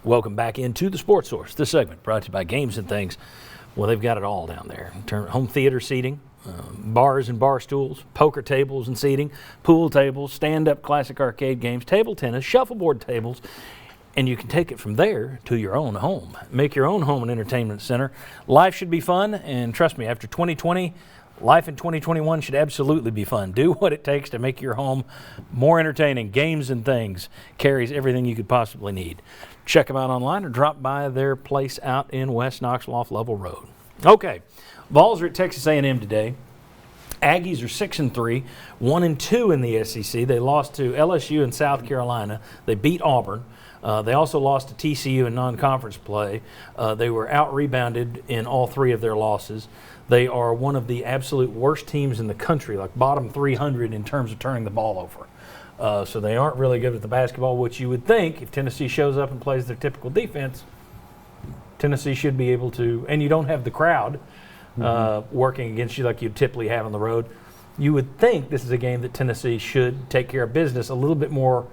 Welcome back into the Sports Source. This segment brought to you by Games and Things. Well, they've got it all down there. Home theater seating, bars and bar stools, poker tables and seating, pool tables, stand-up classic arcade games, table tennis, shuffleboard tables, and you can take it from there to your own home. Make your own home an entertainment center. Life should be fun, and trust me, after 2020, life in 2021 should absolutely be fun. Do what it takes to make your home more entertaining. Games and Things carries everything you could possibly need. Check them out online or drop by their place out in West Knoxville off Level Road. Okay, Vols are at Texas A&M today. Aggies are 6-3, 1-2 in the SEC. They lost to LSU and South Carolina. They beat Auburn. They also lost to TCU in non-conference play. They were out-rebounded in all three of their losses. They are one of the absolute worst teams in the country, like bottom 300 in terms of turning the ball over. So they aren't really good at the basketball, which you would think if Tennessee shows up and plays their typical defense, Tennessee should be able to, and you don't have the crowd working against you like you typically have on the road. You would think this is a game that Tennessee should take care of business a little bit more,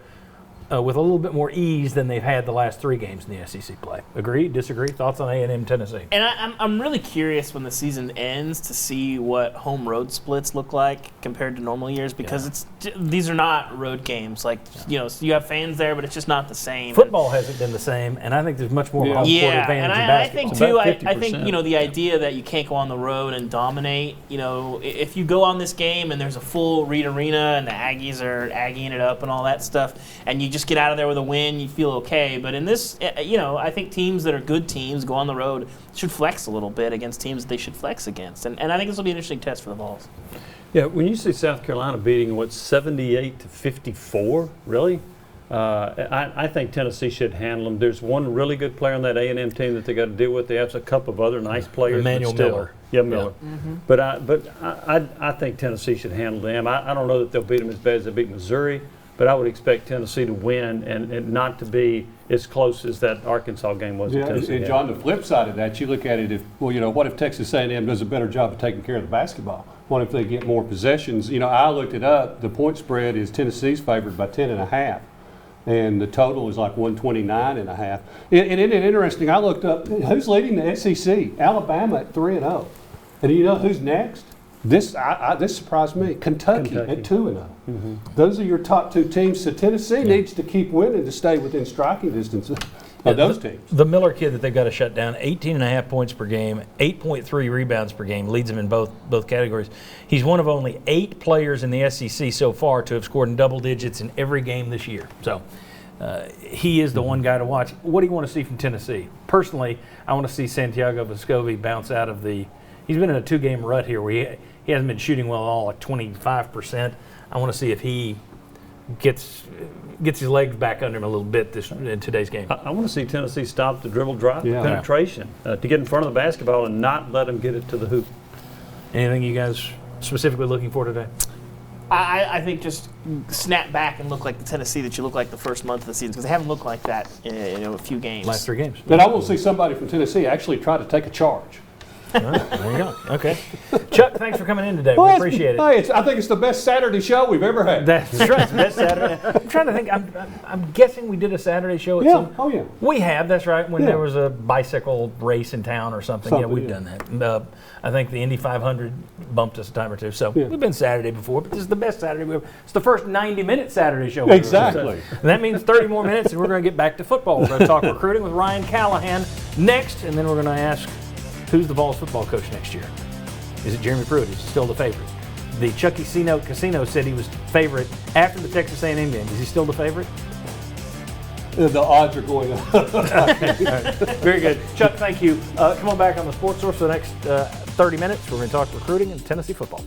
with a little bit more ease than they've had the last three games in the SEC play. Agree? Disagree? Thoughts on A&M Tennessee? And I'm really curious when the season ends to see what home road splits look like compared to normal years, because these are not road games. Like, you know, you have fans there, but it's just not the same. Football hasn't been the same, and I think there's much more home court advantage in basketball. I think too. I think you know the idea that you can't go on the road and dominate. You know, if you go on this game and there's a full Reed Arena and the Aggies are Aggieing it up and all that stuff, and you just get out of there with a win, you feel okay. But in this, you know, I think teams that are good teams go on the road should flex a little bit against teams that they should flex against. And I think this will be an interesting test for the Vols. Yeah, when you see South Carolina beating, 78-54, really? I think Tennessee should handle them. There's one really good player on that A&M team that they got to deal with. They have a couple of other nice players. Emmanuel Miller. Yeah, Miller. Yeah. Mm-hmm. But I think Tennessee should handle them. I don't know that they'll beat them as bad as they beat Missouri, but I would expect Tennessee to win and not to be as close as that Arkansas game was. Yeah, and John, the flip side of that, you look at it, what if Texas A&M does a better job of taking care of the basketball? What if they get more possessions? You know, I looked it up. The point spread is Tennessee's favored by 10.5. And the total is like 129.5. And isn't it interesting? I looked up who's leading the SEC. Alabama at 3-0. And you know who's next? This surprised me. Kentucky. At 2-0. Mm-hmm. Those are your top two teams. So Tennessee needs to keep winning to stay within striking distance of those teams. The Miller kid that they've got to shut down, 18.5 points per game, 8.3 rebounds per game, leads them in both categories. He's one of only 8 players in the SEC so far to have scored in double digits in every game this year. So he is the one guy to watch. What do you want to see from Tennessee? Personally, I want to see Santiago Vescovi bounce out of the – he's been in a 2-game rut here where he hasn't been shooting well at all, like 25%. I want to see if he gets his legs back under him a little bit in today's game. I want to see Tennessee stop the dribble drive penetration to get in front of the basketball and not let them get it to the hoop. Anything you guys specifically looking for today? I think just snap back and look like the Tennessee that you look like the first month of the season, because they haven't looked like that in a few games. Last 3 games. But I will see somebody from Tennessee actually try to take a charge. All right, there you go. Okay. Chuck, thanks for coming in today. We appreciate it. Hey, I think it's the best Saturday show we've ever had. That's right. Best Saturday. I'm trying to think. I'm guessing we did a Saturday show at some. Oh, yeah. We have. That's right. When there was a bicycle race in town or something. Yeah, we've done that. And, I think the Indy 500 bumped us a time or two. So we've been Saturday before, but this is the best Saturday we've ever. It's the first 90-minute Saturday show. Exactly. And that means 30 more minutes, and we're going to get back to football. We're going to talk recruiting with Ryan Callahan next, and then we're going to ask, who's the Vols football coach next year? Is it Jeremy Pruitt? Is he still the favorite? The Chucky Casino said he was favorite after the Texas A&M game. Is he still the favorite? The odds are going up. Very good. Chuck, thank you. Come on back on the Sports Source for the next 30 minutes. We're going to talk recruiting and Tennessee football.